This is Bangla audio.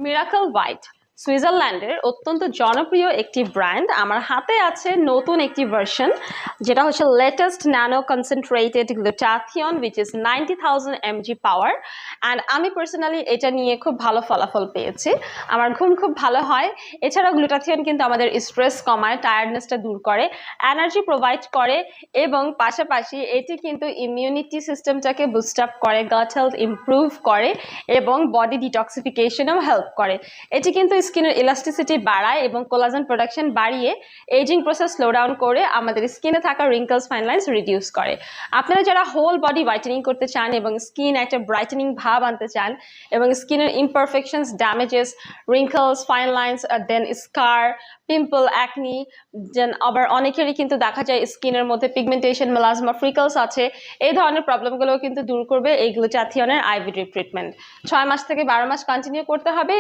মিরাকল হোয়াইট সুইজারল্যান্ডের অত্যন্ত জনপ্রিয় একটি ব্র্যান্ড। আমার হাতে আছে নতুন একটি ভার্সন, যেটা হচ্ছে latest nano concentrated glutathione which is 90,000 mg power. And আমি পার্সোনালি এটা নিয়ে খুব ভালো ফলাফল পেয়েছি। আমার ঘুম খুব ভালো হয়। এছাড়াও গ্লুটাথিয়ন কিন্তু আমাদের স্ট্রেস কমায়, টায়ার্ডনেসটা দূর করে, এনার্জি প্রোভাইড করে এবং পাশাপাশি এটি কিন্তু ইমিউনিটি সিস্টেমটাকে বুস্ট আপ করে, গাট হেলথ ইমপ্রুভ করে এবং বডি ডিটক্সিফিকেশনেও হেল্প করে। এটি কিন্তু স্কিনের ইলাস্টিসিটি বাড়ায় এবং কোলাজেন প্রোডাকশন বাড়িয়ে এজিং প্রসেস স্লো ডাউন করে আমাদের স্কিনে থাকা রিঙ্কলস ফাইন লাইন্স রিডিউস করে। আপনারা যারা হোল বডি হোয়াইটেনিং করতে চান এবং স্কিন একটা ব্রাইটেনিং ভাব আনতে চান এবং স্কিনের imperfections, damages, wrinkles, fine lines, then scar, pimple, acne, then আবার অনেকেরই কিন্তু দেখা যায় স্কিনের মধ্যে পিগমেন্টেশন, মেলাজমা, ফ্রিকলস আছে, এই ধরনের প্রবলেমগুলোও কিন্তু দূর করবে এই গ্লুটাথিয়নের আইভি ড্রিপ ট্রিটমেন্ট। 6 মাস থেকে 12 মাস কন্টিনিউ করতে হবে।